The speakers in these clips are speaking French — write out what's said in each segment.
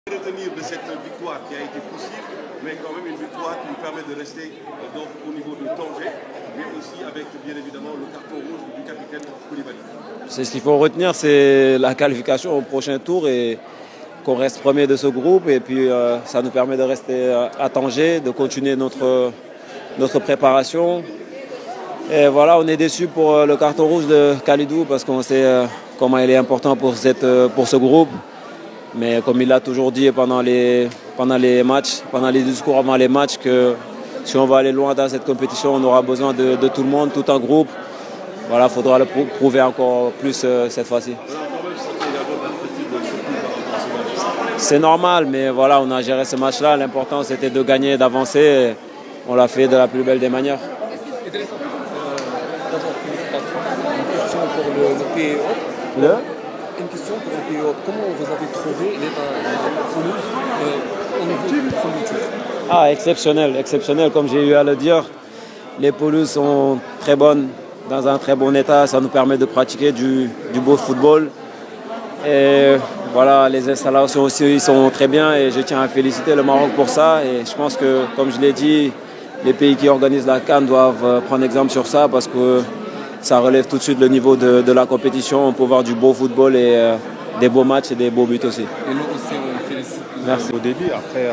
Retenir de cette victoire qui a été poussive, mais quand même une victoire qui nous permet de rester donc au niveau de Tanger, mais aussi avec bien évidemment le carton rouge du capitaine Koulibaly. C'est ce qu'il faut retenir, c'est la qualification au prochain tour et qu'on reste premier de ce groupe. Et puis ça nous permet de rester à Tanger, de continuer notre préparation. Et voilà, on est déçus pour le carton rouge de Kalidou parce qu'on sait comment il est important pour ce groupe. Mais comme il l'a toujours dit pendant les matchs, pendant les discours avant les matchs, que si on va aller loin dans cette compétition, on aura besoin de tout le monde, tout un groupe. Voilà, il faudra le prouver encore plus cette fois-ci. C'est normal, mais voilà, on a géré ce match-là. L'important, c'était de gagner, d'avancer. On l'a fait de la plus belle des manières. D'abord, félicitations. Une question pour le PEO. Une question pour le PEO. Comment vous avez trouvé l'état de Toulouse au niveau du premier tour? Ah, exceptionnel, comme j'ai eu à le dire. Les pelouses sont très bonnes, dans un très bon état. Ça nous permet de pratiquer du beau football. Et voilà, les installations aussi sont très bien et je tiens à féliciter le Maroc pour ça. Et je pense que, comme je l'ai dit, les pays qui organisent la CAN doivent prendre exemple sur ça parce que ça relève tout de suite le niveau de la compétition. On peut voir du beau football et des beaux matchs et des beaux buts aussi. Et nous aussi, on félicite. Merci. Au début, après,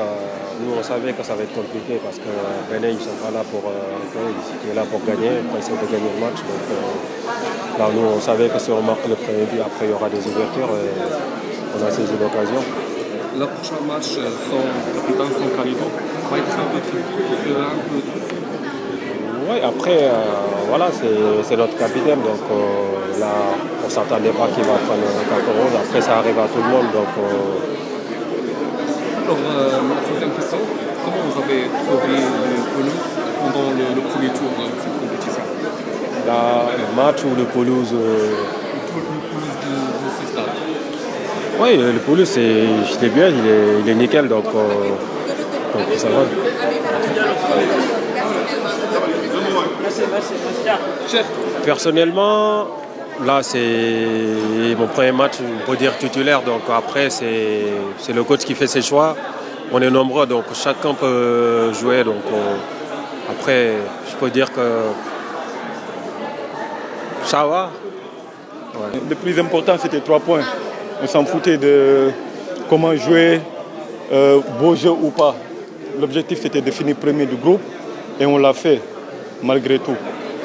nous on savait que ça va être compliqué parce que Benin, ils ne sont pas là pour ils étaient là pour gagner, pour essayer de gagner le match. Donc là, nous on savait que si on marque le premier but, après il y aura des ouvertures et on a saisi l'occasion. Le prochain match, son capitaine, son Kalidou, va être un peu difficile. Oui, après, voilà, c'est notre capitaine, donc là, on ne s'attendait pas qu'il va prendre un carton rouge. Après, ça arrive à tout le monde. Donc, Alors, ma troisième question, comment vous avez trouvé le pelouse pendant le premier tour de cette compétition? le match ou le pelouse Le pelouse de ce stade. Oui, le pelouse, c'était bien, il est nickel, donc ça va. Personnellement, là c'est mon premier match, on peut dire titulaire, donc après c'est le coach qui fait ses choix. On est nombreux, donc chacun peut jouer, donc après je peux dire que ça va. Ouais. Le plus important c'était 3 points. On s'en foutait de comment jouer, beau jeu ou pas. L'objectif c'était de finir premier du groupe et on l'a fait malgré tout.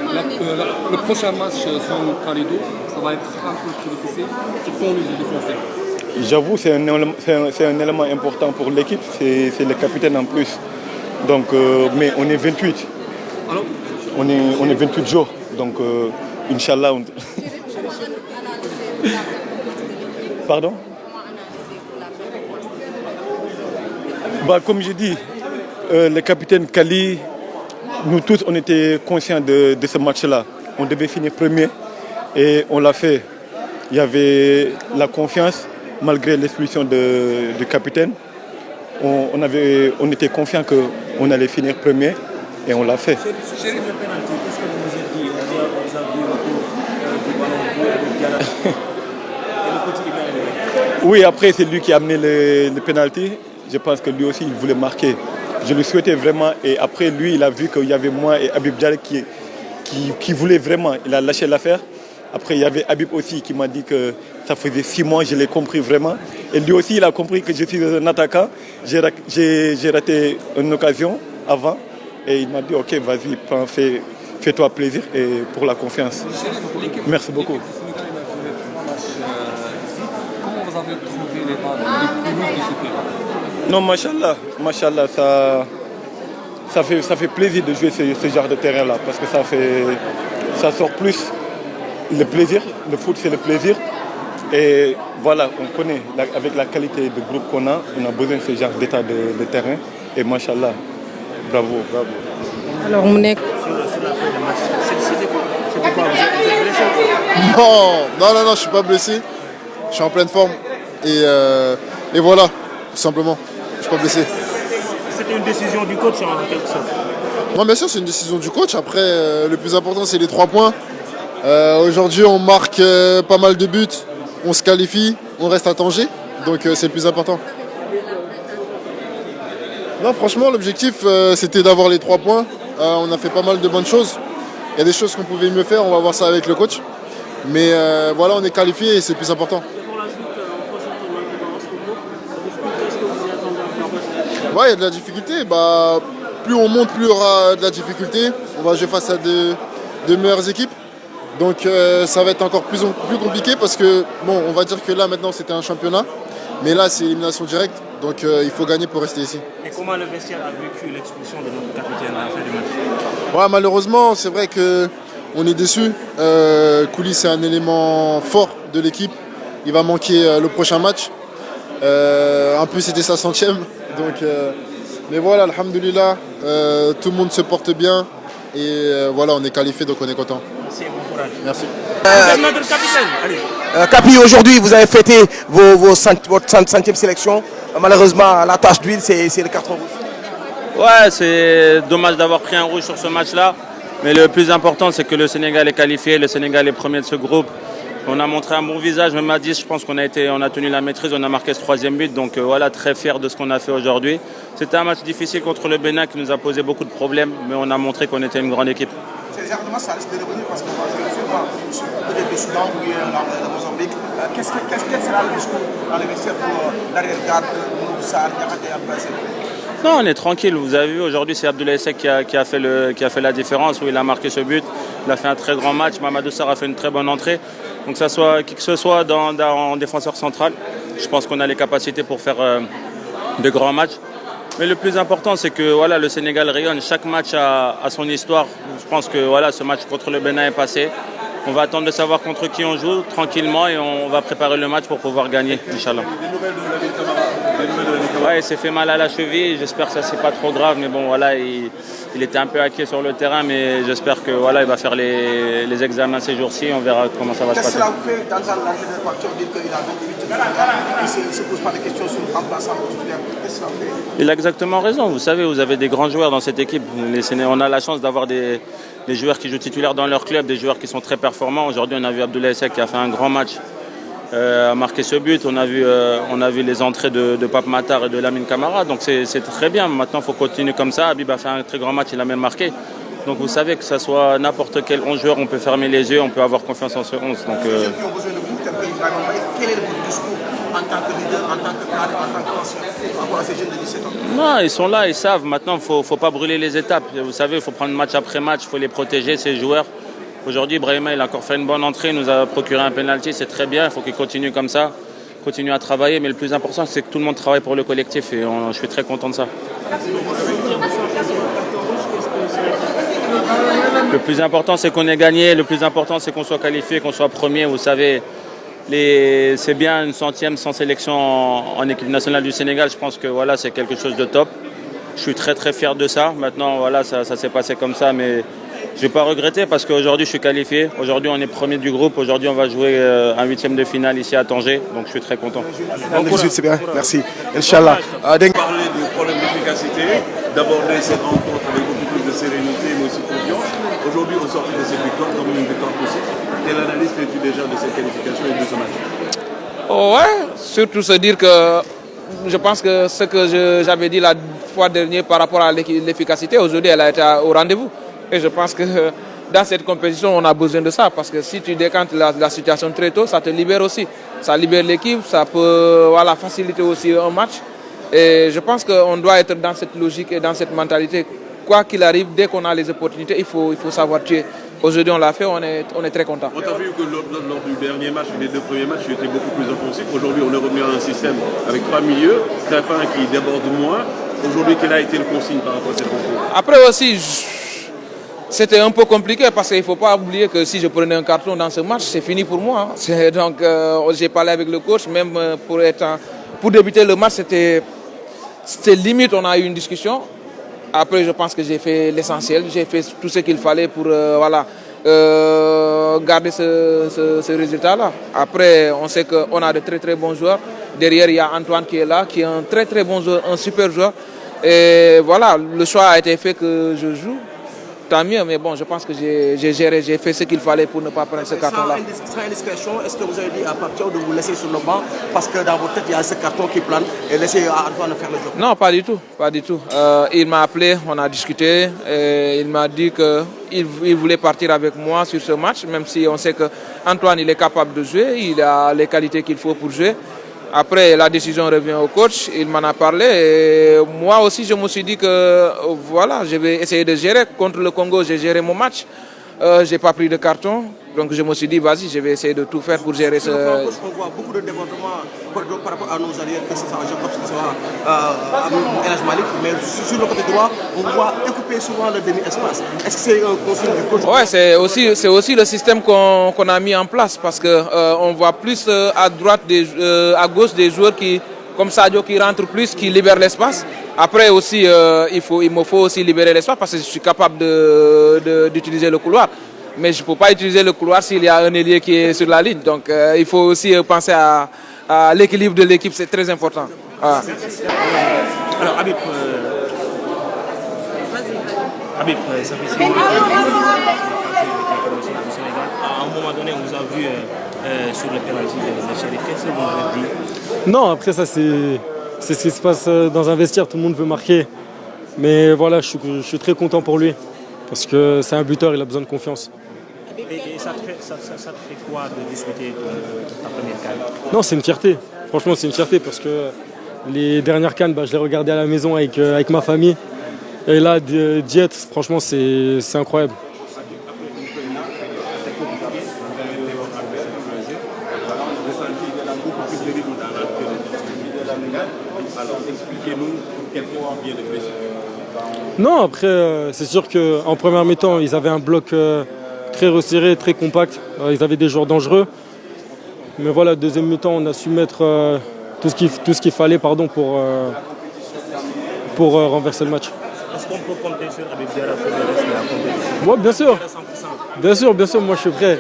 Le prochain match sans Kalidou, ça va être un peu plus difficile. C'est pour nous de défoncer. J'avoue, c'est un élément important pour l'équipe, c'est le capitaine en plus. Donc, mais on est 28. Alors on est 28 jours, donc Inch'Allah. Pardon? Comme je dis, le capitaine Kali, nous tous, on était conscients de ce match-là. On devait finir premier et on l'a fait. Il y avait la confiance, malgré l'expulsion du capitaine. On était confiants qu'on allait finir premier et on l'a fait. Oui, après c'est lui qui a amené le penalty. Je pense que lui aussi il voulait marquer. Je le souhaitais vraiment et après lui il a vu qu'il y avait moi et Habib Diallo qui voulait vraiment. Il a lâché l'affaire. Après il y avait Habib aussi qui m'a dit que ça faisait 6 mois, je l'ai compris vraiment. Et lui aussi il a compris que je suis un attaquant. J'ai raté une occasion avant et il m'a dit ok vas-y, fais-toi plaisir et pour la confiance. Merci beaucoup. Comment vous avez trouvé l'état de pelouse de ce terrain? Non, machallah, ça fait plaisir de jouer ce genre de terrain-là parce que ça sort plus le plaisir. Le foot, c'est le plaisir. Et voilà, on connaît, avec la qualité de groupe qu'on a, on a besoin de ce genre d'état de terrain. Et machallah, bravo. Alors, on est... Non, je suis pas blessé. Je suis en pleine forme. Et voilà, tout simplement. Je suis pas blessé. C'était une décision du coach en quelque sorte. Non, bien sûr, c'est une décision du coach. Après, le plus important, c'est les 3 points. Aujourd'hui, on marque pas mal de buts. On se qualifie, on reste à Tanger. Donc, c'est le plus important. Non, franchement, l'objectif, c'était d'avoir les 3 points. On a fait pas mal de bonnes choses. Il y a des choses qu'on pouvait mieux faire, on va voir ça avec le coach. Mais voilà, on est qualifié et c'est le plus important. Pour la suite, en prochain tournoi de Barros Football, qu'est-ce que vous y attendez à faire? Ouais, il y a de la difficulté. Plus on monte, plus il y aura de la difficulté. On va jouer face à de meilleures équipes. Donc ça va être encore plus compliqué parce que, bon, on va dire que là, maintenant, c'était un championnat. Mais là, c'est élimination directe. Donc il faut gagner pour rester ici. Et comment le vestiaire a vécu l'expulsion de notre capitaine à la fin du match? Ouais, malheureusement, c'est vrai qu'on est déçus. Kouli, c'est un élément fort de l'équipe. Il va manquer le prochain match. En plus, c'était sa 100e. Donc, mais voilà, alhamdoulilah, tout le monde se porte bien. Et voilà, on est qualifié, donc on est content. Merci et bon courage. Merci. Vous êtes notre capitaine. Allez. Capi, aujourd'hui, vous avez fêté votre 100e sélection. Malheureusement, la tache d'huile, c'est le carton rouge. Ouais, c'est dommage d'avoir pris un rouge sur ce match-là. Mais le plus important, c'est que le Sénégal est qualifié. Le Sénégal est premier de ce groupe. On a montré un bon visage, même à 10, je pense qu'on a tenu la maîtrise, on a marqué ce 3e but. Donc voilà, très fier de ce qu'on a fait aujourd'hui. C'était un match difficile contre le Bénin qui nous a posé beaucoup de problèmes, mais on a montré qu'on était une grande équipe. Ces exactement, ça risque de revenir parce qu'on va jouer peut-être le Soudan ou la Mozambique. Quel sera le discours dans les vestiaires pour l'arrière-garde, Moussa, Diakhaté à placer? Non, on est tranquille. Vous avez vu, aujourd'hui, c'est Abdoulaye Seck qui a fait la différence, où il a marqué ce but. Il a fait un très grand match. Mamadou Sarr a fait une très bonne entrée. Donc, qui que ce soit en défenseur central, je pense qu'on a les capacités pour faire de grands matchs. Mais le plus important, c'est que voilà, le Sénégal rayonne. Chaque match a son histoire. Je pense que voilà, ce match contre le Bénin est passé. On va attendre de savoir contre qui on joue tranquillement et on va préparer le match pour pouvoir gagner, Inch'Allah. Ouais, il s'est fait mal à la cheville. J'espère que ça c'est pas trop grave, mais bon voilà, il était un peu inquiet sur le terrain, mais j'espère que voilà, il va faire les examens ces jours-ci. On verra comment ça va se passer. Qu'est-ce que cela vous fait d'entendre l'entraîneur Facture dire qu'il a 28 titulaires, il ne se pose pas de questions sur le remplaçant titulaire? Qu'est-ce que cela vous fait? Il a exactement raison. Vous savez, vous avez des grands joueurs dans cette équipe. On a la chance d'avoir des joueurs qui jouent titulaires dans leur club, des joueurs qui sont très performants. Aujourd'hui, on a vu Abdoulaye Seck qui a fait un grand match, a marqué ce but. On a vu les entrées de Pape Matar et de Lamine Camara. Donc c'est très bien. Maintenant, il faut continuer comme ça. Habib a fait un très grand match, il a même marqué. Donc vous savez que ce soit n'importe quel 11 joueur, on peut fermer les yeux, on peut avoir confiance en ce 11. Donc, Les gens qui ont besoin de vous, tel que Ibrahima Mbaye, quel est votre discours en tant que leader, en tant que cadre, en tant qu'ancien, par rapport à ces jeunes de 17 ans? Non, ils sont là, ils savent. Maintenant, il ne faut pas brûler les étapes. Vous savez, il faut prendre match après match, il faut les protéger, ces joueurs. Aujourd'hui, Ibrahima, il a encore fait une bonne entrée, il nous a procuré un penalty, c'est très bien, il faut qu'il continue comme ça, continue à travailler. Mais le plus important, c'est que tout le monde travaille pour le collectif et je suis très content de ça. Le plus important, c'est qu'on ait gagné, le plus important, c'est qu'on soit qualifié, qu'on soit premier. Vous savez, c'est bien une 100e sans sélection en équipe nationale du Sénégal. Je pense que voilà, c'est quelque chose de top. Je suis très très fier de ça. Maintenant, voilà, ça s'est passé comme ça, mais je ne vais pas regretter parce qu'aujourd'hui, je suis qualifié. Aujourd'hui, on est premier du groupe. Aujourd'hui, on va jouer un 8e de finale ici à Tanger. Donc, je suis très content. C'est bien, merci. Inch'Allah. Parler du problème d'efficacité, d'aborder cette rencontre avec beaucoup plus de sérénité, mais aussi confiance. Aujourd'hui, au sortir de cette victoire, comme une victoire possible, quelle analyse fais-tu déjà de cette qualification et de ce match? Ouais, surtout se dire que je pense que ce que j'avais dit la fois dernière par rapport à l'efficacité, aujourd'hui, elle a été au rendez-vous. Et je pense que dans cette compétition, on a besoin de ça. Parce que si tu décantes la situation très tôt, ça te libère aussi. Ça libère l'équipe, ça peut faciliter aussi un match. Et je pense qu'on doit être dans cette logique et dans cette mentalité. Quoi qu'il arrive, dès qu'on a les opportunités, il faut savoir tuer. Aujourd'hui, on l'a fait, on est très content. On t'a vu que lors du dernier match, les 2 premiers matchs, tu étais beaucoup plus offensif. Aujourd'hui, on est revenu à un système avec 3 milieux, Crépin qui déborde moins. Aujourd'hui, quel a été le consigne par rapport à cette rencontre? Après aussi, c'était un peu compliqué parce qu'il ne faut pas oublier que si je prenais un carton dans ce match, c'est fini pour moi. Donc, j'ai parlé avec le coach, même pour débuter le match, c'était limite, on a eu une discussion. Après, je pense que j'ai fait l'essentiel, j'ai fait tout ce qu'il fallait pour garder ce résultat-là. Après, on sait qu'on a de très très bons joueurs. Derrière, il y a Antoine qui est là, qui est un très très bon joueur, un super joueur. Et voilà, le choix a été fait que je joue. tant mieux. Mais bon, je pense que j'ai géré, j'ai fait ce qu'il fallait pour ne pas prendre ce carton-là. Sans indiscrétion, est-ce que vous avez dit à Papio de vous laisser sur le banc parce que dans votre tête, il y a ce carton qui plane et laisser Antoine faire le job? Non, pas du tout. Pas du tout. Il m'a appelé, on a discuté. Et il m'a dit qu'il voulait partir avec moi sur ce match, même si on sait qu'Antoine il est capable de jouer, il a les qualités qu'il faut pour jouer. Après, la décision revient au coach, il m'en a parlé. Et moi aussi, je me suis dit que voilà, je vais essayer de gérer. Contre le Congo, j'ai géré mon match. Je n'ai pas pris de carton. Donc je me suis dit, vas-y, je vais essayer de tout faire pour gérer ce... On voit beaucoup de débordements par rapport à nos alliés, que ce soit Jacobs, que ce soit El Hadj Malick, mais sur le côté droit, on voit occuper souvent le demi-espace. Est-ce que c'est un consigne du coach? Ouais, c'est aussi le système qu'on a mis en place parce qu'on voit plus à droite, à gauche des joueurs qui, comme Sadio qui rentre plus, qui libèrent l'espace. Après aussi, il me faut aussi libérer l'espace parce que je suis capable d'utiliser le couloir. Mais je ne peux pas utiliser le couloir s'il y a un ailier qui est sur la ligne. Donc il faut aussi penser à l'équilibre de l'équipe, c'est très important. Voilà. Alors Habib, ça fait 6 mois au Sénégal. À un moment donné, on vous a vu sur le pénalty de Chérif. Qu'est-ce que vous avez dit? Non, après ça c'est ce qui se passe dans un vestiaire, tout le monde veut marquer. Mais voilà, je suis très content pour lui. Parce que c'est un buteur, il a besoin de confiance. Et ça te fait quoi de disputer ta première CAN? Non, c'est une fierté. Franchement, c'est une fierté parce que les dernières CAN, je les regardais à la maison avec ma famille. Et là, d'y être, franchement, c'est incroyable. Alors expliquez-nous quel point vient de blesser. Non, après, c'est sûr qu'en première mi-temps, ils avaient un bloc très resserré, très compact. Ils avaient des joueurs dangereux. Mais voilà, deuxième mi-temps, on a su mettre tout ce qu'il fallait pour renverser le match. Est-ce qu'on peut compter sur Habib Diarra pour le reste de la compétition? Moi, bien sûr. Bien sûr, moi je suis prêt.